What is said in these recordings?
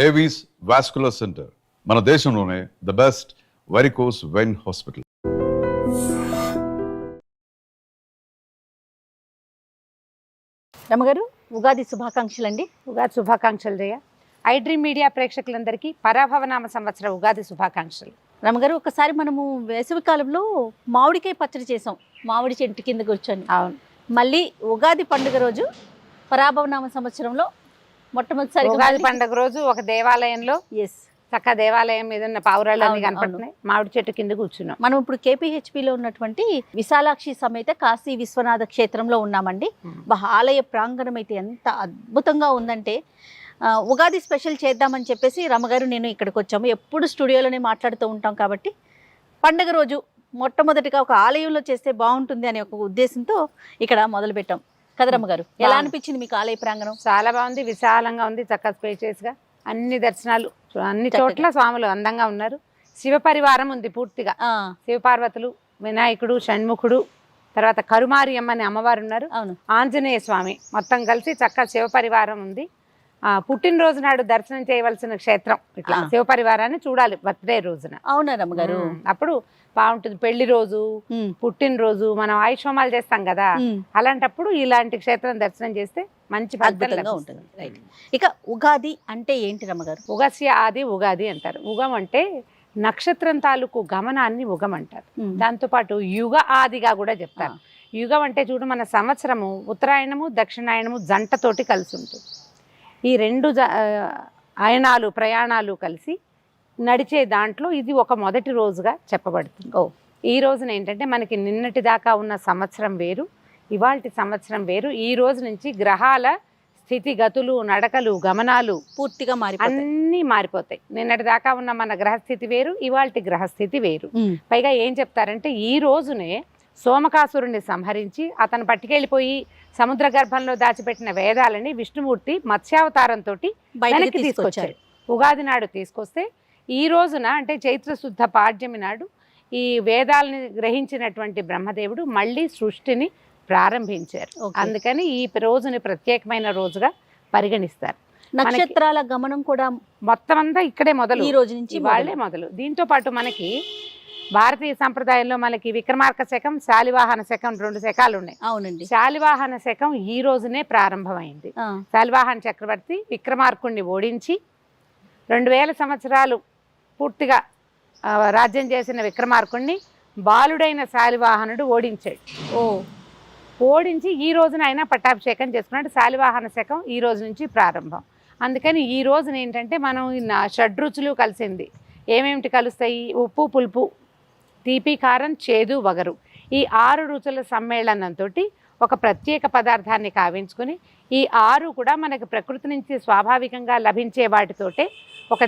Avis vascular center మన దేశంలోనే the best varicose vein hospital. రమగారు, ఉగాది శుభాకాంక్షలు అండి. ఉగాది శుభాకాంక్షలు జయ. ఐ డ్రీమ్ మీడియా ప్రేక్షకులందరికీ పరాభవనామ సంవత్సర ఉగాది శుభాకాంక్షలు. రమగారు, ఒకసారి మనము వేసవి కాలంలో మామిడికాయ పచ్చడి చేసాం, మామిడి చెట్టు కింద కూర్చొని. అవును, మళ్ళీ ఉగాది పండుగ రోజు పరాభవనామ సంవత్సరంలో మొట్టమొదటిసారి ఉగాది పండుగ రోజు ఒక దేవాలయంలో చక్క దేవాలయం మీద ఉన్న పావురాళ్ళని కనపడుతున్నాయి, మామిడి చెట్టు కింద కూర్చున్నాం. మనం ఇప్పుడు కేపీహెచ్పిలో ఉన్నటువంటి విశాలాక్షి సమేత కాశీ విశ్వనాథ క్షేత్రంలో ఉన్నామండి. ఆలయ ప్రాంగణం అయితే ఎంత అద్భుతంగా ఉందంటే, ఉగాది స్పెషల్ చేద్దామని చెప్పేసి రమగారు నేను ఇక్కడికి వచ్చాము. ఎప్పుడు స్టూడియోలోనే మాట్లాడుతూ ఉంటాం కాబట్టి పండుగ రోజు మొట్టమొదటిగా ఒక ఆలయంలో చేస్తే బాగుంటుంది అనే ఒక ఉద్దేశంతో ఇక్కడ మొదలు పెట్టాం కదా రమగారు. ఎలా అనిపించింది మీకు ఆలయ ప్రాంగణం? చాలా బాగుంది, విశాలంగా ఉంది, చక్కగా స్పేషియస్గా అన్ని దర్శనాలు, అన్ని చోట్ల స్వాములు అందంగా ఉన్నారు. శివ పరివారం ఉంది పూర్తిగా, శివపార్వతులు, వినాయకుడు, షణ్ముఖుడు, తర్వాత కరుమారి అమ్మని అమ్మవారు ఉన్నారు, ఆంజనేయ స్వామి, మొత్తం కలిసి చక్కగా శివ పరివారం ఉంది. పుట్టినరోజు నాడు దర్శనం చేయవలసిన క్షేత్రం ఇట్లా శివ పరివారాన్ని చూడాలి బర్త్డే రోజున. అవునా రమగారు? అప్పుడు బాగుంటుంది. పెళ్లి రోజు, పుట్టినరోజు మనం ఆయుష్మాలు చేస్తాం కదా, అలాంటప్పుడు ఇలాంటి క్షేత్రం దర్శనం చేస్తే మంచి అద్భుతంగా ఉంటుంది. ఇక ఉగాది అంటే ఏంటి రమగారు? ఉగస్య ఆది ఉగాది అంటారు. ఉగం అంటే నక్షత్రం తాలూకు గమనాన్ని ఉగం అంటారు. దాంతోపాటు యుగ ఆదిగా కూడా చెప్తారు. యుగం అంటే చూడు, మన సంవత్సరము ఉత్తరాయణము దక్షిణాయనము జంటతోటి కలిసి ఉంటుంది. ఈ రెండు అయనాలు ప్రయాణాలు కలిసి నడిచే దాంట్లో ఇది ఒక మొదటి రోజుగా చెప్పబడుతుంది. ఈ రోజున ఏంటంటే మనకి నిన్నటి దాకా ఉన్న సంవత్సరం వేరు, ఇవాల్టి సంవత్సరం వేరు. ఈ రోజు నుంచి గ్రహాల స్థితిగతులు, నడకలు, గమనాలు పూర్తిగా అన్నీ మారిపోతాయి. నిన్నటి దాకా ఉన్న మన గ్రహస్థితి వేరు, ఇవాల్టి గ్రహస్థితి వేరు. పైగా ఏం చెప్తారంటే, ఈ రోజునే సోమకాసురుణ్ణి సంహరించి అతను పట్టుకెళ్ళిపోయి సముద్ర గర్భంలో దాచిపెట్టిన వేదాలని విష్ణుమూర్తి మత్స్యావతారంతో వెనక్కి తీసుకొచ్చారు. ఉగాది నాడు తీసుకొస్తే ఈ రోజున అంటే చైత్ర శుద్ధ పాడ్యమి నాడు ఈ వేదాలని గ్రహించినటువంటి బ్రహ్మదేవుడు మళ్ళీ సృష్టిని ప్రారంభించారు. అందుకని ఈ రోజుని ప్రత్యేకమైన రోజుగా పరిగణిస్తారు. నక్షత్రాల గమనం కూడా మొత్తం అంతా ఇక్కడే మొదలు, ఈ రోజు నుంచి వాళ్ళే మొదలు. దీంతో పాటు మనకి భారతీయ సంప్రదాయంలో మనకి విక్రమార్క శకం, శాలివాహన శకం, 2 శకాలు ఉన్నాయి. అవునండి. శాలివాహన శకం ఈ రోజునే ప్రారంభమైంది. శాలివాహన చక్రవర్తి విక్రమార్కుణ్ణి ఓడించి 2000 సంవత్సరాలు పూర్తిగా రాజ్యం చేసిన విక్రమార్కుణ్ణి బాలుడైన శాలివాహనుడు ఓడించాడు. ఓడించి ఈ రోజున ఆయన పట్టాభిషేకం చేసుకున్నాడు. శాలివాహన శకం ఈ రోజు నుంచి ప్రారంభం. అందుకని ఈ రోజున ఏంటంటే మనం షడ్రుచులు కలిసింది. ఏమేమిటి కలుస్తాయి? ఉప్పు, పులుపు, తీపి, కారం, చేదు, వగరు. ఈ 6 రుచుల సమ్మేళనంతో ఒక ప్రత్యేక పదార్థాన్ని కావించుకుని, ఈ 6 కూడా మనకి ప్రకృతి నుంచి స్వాభావికంగా లభించే వాటితోటే ఒక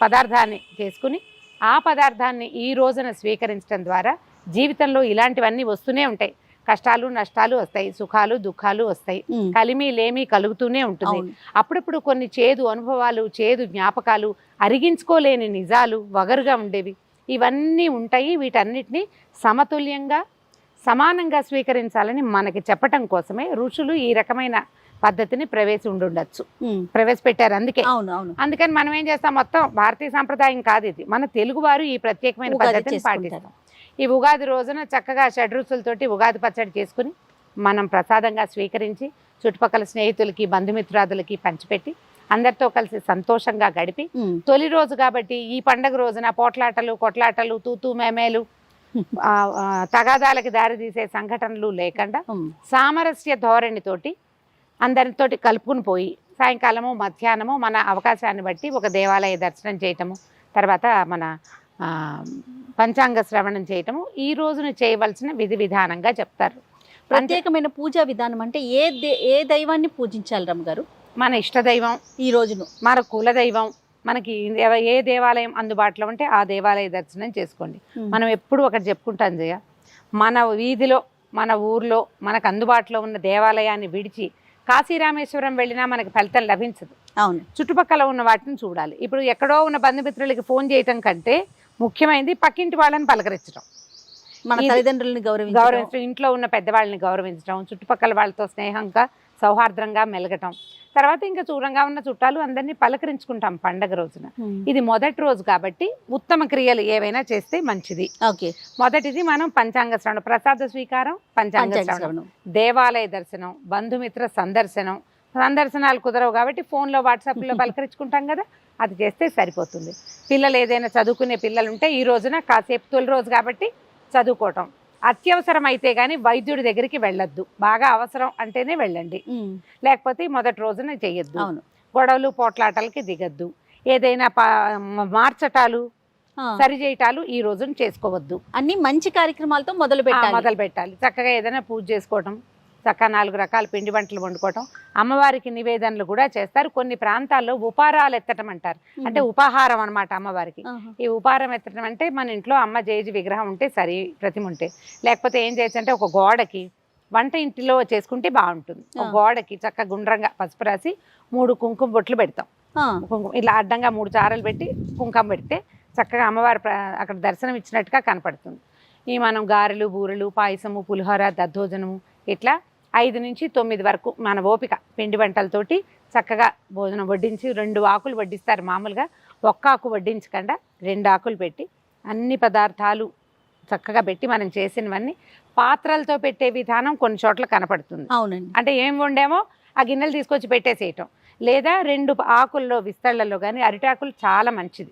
పదార్థాన్ని చేసుకుని, ఆ పదార్థాన్ని ఈ రోజున స్వీకరించడం ద్వారా జీవితంలో ఇలాంటివన్నీ వస్తూనే ఉంటాయి. కష్టాలు నష్టాలు వస్తాయి, సుఖాలు దుఃఖాలు వస్తాయి, కలిమి లేమి కలుగుతూనే ఉంటుంది. అప్పుడప్పుడు కొన్ని చేదు అనుభవాలు, చేదు జ్ఞాపకాలు, అరిగించుకోలేని నిజాలు, వగరుగా ఉండేవి, ఇవన్నీ ఉంటాయి. వీటన్నిటిని సమతుల్యంగా సమానంగా స్వీకరించాలని మనకి చెప్పటం కోసమే ఋషులు ఈ రకమైన పద్ధతిని ప్రవేశపెట్టారు. అందుకని మనం ఏం చేస్తాం, మొత్తం భారతీయ సాంప్రదాయం కాదు ఇది, మన తెలుగు వారు ఈ ప్రత్యేకమైన పద్ధతిని పాటిస్తాం. ఈ ఉగాది రోజున చక్కగా షడ్రుచులతోటి ఉగాది పచ్చడి చేసుకుని మనం ప్రసాదంగా స్వీకరించి చుట్టుపక్కల స్నేహితులకి, బంధుమిత్రాదులకి పంచిపెట్టి అందరితో కలిసి సంతోషంగా గడిపి, తొలి రోజు కాబట్టి ఈ పండగ రోజున పోట్లాటలు, కొట్లాటలు, తూతూ మేమేలు, తగాదాలకి దారితీసే సంఘటనలు లేకుండా సామరస్య ధోరణితోటి అందరితోటి కలుపుకుని పోయి సాయంకాలము మధ్యాహ్నము మన అవకాశాన్ని బట్టి ఒక దేవాలయ దర్శనం చేయటము, తర్వాత మన పంచాంగ శ్రవణం చేయటము ఈ రోజున చేయవలసిన విధి విధానంగా చెప్తారు. ప్రత్యేకమైన పూజా విధానం అంటే ఏ దైవాన్ని పూజించాలి రమ్మగారు? మన ఇష్టదైవం, ఈ రోజును మన కులదైవం, మనకి ఏ దేవాలయం అందుబాటులో ఉంటే ఆ దేవాలయ దర్శనం చేసుకోండి. మనం ఎప్పుడు ఒకటి చెప్పుకుంటాం జయ, మన వీధిలో మన ఊర్లో మనకు అందుబాటులో ఉన్న దేవాలయాన్ని విడిచి కాశీరామేశ్వరం వెళ్ళినా మనకి ఫలితం లభించదు. అవును, చుట్టుపక్కల ఉన్న వాటిని చూడాలి. ఇప్పుడు ఎక్కడో ఉన్న బంధుమిత్రులకి ఫోన్ చేయటం కంటే ముఖ్యమైనది పక్కింటి వాళ్ళని పలకరించడం, మన తల్లిదండ్రులని గౌరవించడం, ఇంట్లో ఉన్న పెద్దవాళ్ళని గౌరవించడం, చుట్టుపక్కల వాళ్ళతో స్నేహంగా సౌహార్ద్రంగా మెలగటం. తర్వాత ఇంకా దూరంగా ఉన్న చుట్టాలు అందరినీ పలకరించుకుంటాం పండగ రోజున. ఇది మొదటి రోజు కాబట్టి ఉత్తమ క్రియలు ఏవైనా చేస్తే మంచిది. ఓకే, మొదటిది మనం పంచాంగ శ్రవణం, ప్రసాద స్వీకారం, పంచాంగ శ్రవణం, దేవాలయ దర్శనం, బంధుమిత్ర సందర్శనం. సందర్శనాలు కుదరవు కాబట్టి ఫోన్లో వాట్సాప్లో పలకరించుకుంటాం కదా, అది చేస్తే సరిపోతుంది. పిల్లలు ఏదైనా చదువుకునే పిల్లలు ఉంటే ఈ రోజున కాసేపు తొలి రోజు కాబట్టి చదువుకోవటం. అత్యవసరం అయితే కానీ వైద్యుడి దగ్గరికి వెళ్ళొద్దు. బాగా అవసరం అంటేనే వెళ్ళండి, లేకపోతే మొదటి రోజున చెయ్యొద్దు. గొడవలు పోట్లాటలకి దిగద్దు. ఏదైనా మార్చటాలు సరి చేయటాలు ఈ రోజున చేసుకోవద్దు. అన్ని మంచి కార్యక్రమాలతో మొదలు పెట్టాలి. చక్కగా ఏదైనా పూజ చేసుకోవటం, చక్కగా 4 రకాల పిండి వంటలు వండుకోవటం, అమ్మవారికి నివేదనలు కూడా చేస్తారు. కొన్ని ప్రాంతాల్లో ఉపారాలు ఎత్తటం అంటారు, అంటే ఉపాహారం అనమాట అమ్మవారికి. ఈ ఉపారం ఎత్తటం అంటే మన ఇంట్లో అమ్మ జేజి విగ్రహం ఉంటే సరి, ప్రతిమ ఉంటే, లేకపోతే ఏం చేయొచ్చు అంటే ఒక గోడకి వంట ఇంటిలో చేసుకుంటే బాగుంటుంది. ఒక గోడకి చక్కగా గుండ్రంగా పసుపు రాసి 3 కుంకుమ బొట్లు పెడతాం. కుంకుమ ఇట్లా అడ్డంగా 3 చారలు పెట్టి కుంకుమ పెడితే చక్కగా అమ్మవారి అక్కడ దర్శనం ఇచ్చినట్టుగా కనపడుతుంది. ఈ మనం గారెలు, బూరెలు, పాయసము, పులిహోర, దద్దోజనము ఇట్లా 5 నుంచి 9 వరకు మన ఓపిక పిండి వంటలతోటి చక్కగా భోజనం వడ్డించి 2 ఆకులు వడ్డిస్తారు. మామూలుగా 1 ఆకు వడ్డించకుండా 2 ఆకులు పెట్టి అన్ని పదార్థాలు చక్కగా పెట్టి మనం చేసినవన్నీ పాత్రలతో పెట్టే విధానం కొన్ని చోట్ల కనపడుతుంది. అవునండి, అంటే ఏం వండామో ఆ గిన్నెలు తీసుకొచ్చి పెట్టేసేయటం, లేదా 2 ఆకుల్లో విస్తళ్లలో కానీ అరిటాకులు చాలా మంచిది.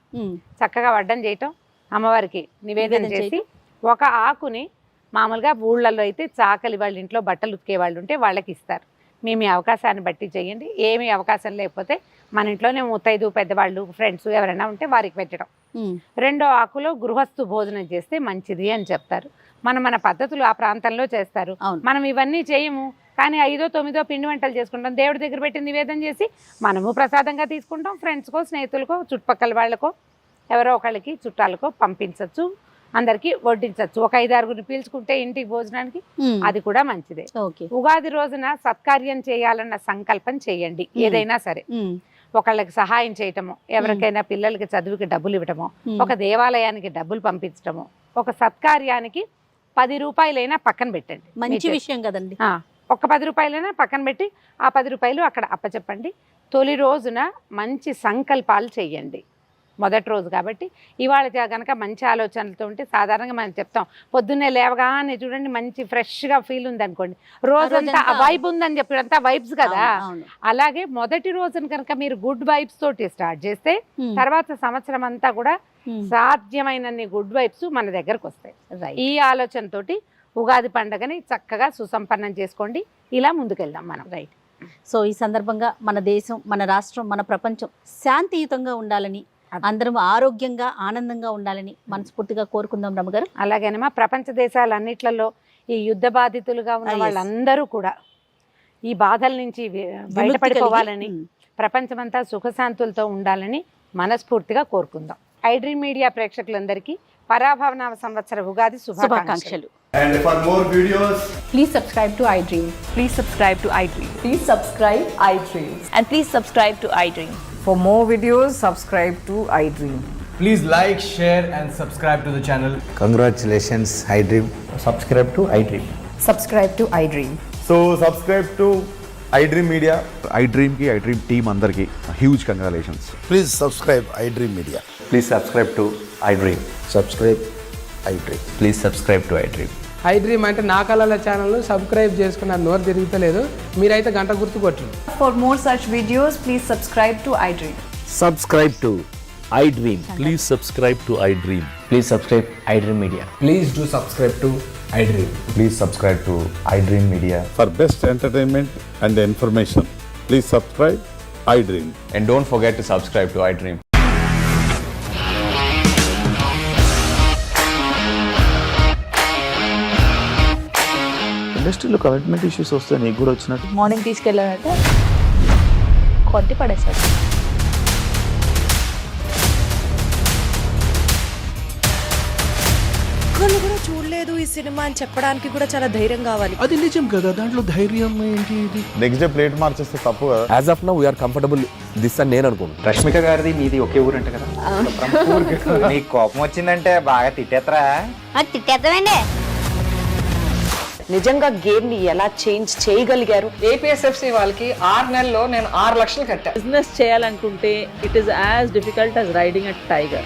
చక్కగా వడ్డం చేయటం, అమ్మవారికి నివేదన చేసి 1 ఆకుని మామూలుగా ఊళ్ళల్లో అయితే చాకలి వాళ్ళ ఇంట్లో బట్టలు ఉతికే వాళ్ళు ఉంటే వాళ్ళకి ఇస్తారు. మీ అవకాశాన్ని బట్టి చేయండి. ఏమీ అవకాశం లేకపోతే మన ఇంట్లోనే ముత్తైదు పెద్దవాళ్ళు, ఫ్రెండ్స్ ఎవరైనా ఉంటే వారికి పెట్టడం. 2వ ఆకులో గృహస్థు భోజనం చేస్తే మంచిది అని చెప్తారు. మన పద్ధతులు ఆ ప్రాంతంలో చేస్తారు. మనం ఇవన్నీ చేయము, కానీ 5వ 9వ పిండి వంటలు చేసుకుంటాం. దేవుడి దగ్గర పెట్టి నివేదన చేసి మనము ప్రసాదంగా తీసుకుంటాం. ఫ్రెండ్స్కో, స్నేహితులకో, చుట్టుపక్కల వాళ్ళకో, ఎవరో ఒకళ్ళకి చుట్టాలకో పంపించవచ్చు, అందరికి వడ్డించవచ్చు. ఒక 5-6 పీల్చుకుంటే ఇంటికి భోజనానికి అది కూడా మంచిదే. ఉగాది రోజున సత్కార్యం చేయాలన్న సంకల్పం చేయండి. ఏదైనా సరే, ఒకళ్ళకి సహాయం చేయటము, ఎవరికైనా పిల్లలకి చదువుకి డబ్బులు ఇవ్వటము, ఒక దేవాలయానికి డబ్బులు పంపించటము, ఒక సత్కార్యానికి 10 రూపాయలైనా పక్కన పెట్టండి. మంచి విషయం కదండి. ఒక 10 రూపాయలైనా పక్కన పెట్టి ఆ 10 రూపాయలు అక్కడ అప్పచెప్పండి. తొలి రోజున మంచి సంకల్పాలు చేయండి. మొదటి రోజు కాబట్టి ఇవాళ కనుక మంచి ఆలోచనలతో ఉంటే సాధారణంగా మనం చెప్తాం, పొద్దున్నే లేవగానే చూడండి మంచి ఫ్రెష్గా ఫీల్ ఉంది అనుకోండి, రోజంతా ఆ వైబ్ ఉందని చెప్పి అంతా వైబ్స్ కదా. అలాగే మొదటి రోజున కనుక మీరు గుడ్ వైబ్స్ తోటి స్టార్ట్ చేస్తే తర్వాత సంవత్సరం అంతా కూడా సాధ్యమైనన్ని గుడ్ వైబ్స్ మన దగ్గరకు వస్తాయి. ఈ ఆలోచనతోటి ఉగాది పండుగని చక్కగా సుసంపన్నం చేసుకోండి. ఇలా ముందుకెళ్దాం మనం. రైట్. సో ఈ సందర్భంగా మన దేశం, మన రాష్ట్రం, మన ప్రపంచం శాంతియుతంగా ఉండాలని, అందరం ఆరోగ్యంగా ఆనందంగా ఉండాలని మనస్ఫూర్తిగా కోరుకుందాం రమగారు. అలాగేనమ్మా, ప్రపంచ దేశాలన్నిట్లలో ఈ యుద్ధ బాధితులుగా ఉన్న వాళ్ళందరూ కూడా ఈ బాధల నుంచి బయటపడిపోవాలని, ప్రపంచమంతా సుఖశాంతులతో ఉండాలని మనస్ఫూర్తిగా కోరుకుందాం. iDream మీడియా ప్రేక్షకులందరికీ పరాభవనామ సంవత్సర ఉగాది శుభాకాంక్షలు. And for more videos, please subscribe to iDream. Please subscribe to iDream. Please subscribe iDream. And please subscribe to iDream. For more videos, subscribe to iDream. please like, share and subscribe to the channel. Congratulations, iDream. Subscribe to iDream. Subscribe to iDream. So subscribe to iDream Media. iDream team andarki huge congratulations. Please subscribe iDream Media. Please subscribe to iDream. Subscribe iDream. Please subscribe to iDream. iDream అంటే నా కళల channel subscribe చేసుకున్న నోరు తిరుగుతలేదు, మీరైతే గంట గుర్తు కొట్టండి. For more such videos, please subscribe to iDream. Subscribe to iDream. Please subscribe to iDream. Please subscribe iDream Media. Please do subscribe to iDream. Please subscribe to iDream Media. For best entertainment and information, please subscribe iDream. And don't forget to subscribe to iDream. ఇండస్ట్రీలో commitment issues వస్తే నీకు కూడా వచ్చినట్టు morning తీసుకెళ్ళాలంటే కొట్టి పడేసాడు. ఒక్కళ్ళు కూడా చూడలేదు ఈ సినిమా అని చెప్పడానికి కూడా చాలా ధైర్యం కావాలి. అది నిజం కదా, దాంట్లో ధైర్యం ఏంటి? నెక్స్ట్ డే ప్లేట్ మార్చేస్తే తప్పు కదా. As of now, we are comfortable this అని నేను అనుకుంటున్నాను. రష్మిక గారిది మీది ఒకే ఊరంట కదా. నీకు కోపం వచ్చిందంటే బాగా తిట్టేత్తరా? తిట్టేద్దామండి. నిజంగా గేమ్ ని ఎలా చేంజ్ చేయగలిగారు? ఏపీఎస్ఎఫ్సి వాళ్ళకి 6 నెలల్లో నేను 6 లక్షలు కట్టా. బిజినెస్ చేయాలనుకుంటే it is as difficult as riding a tiger.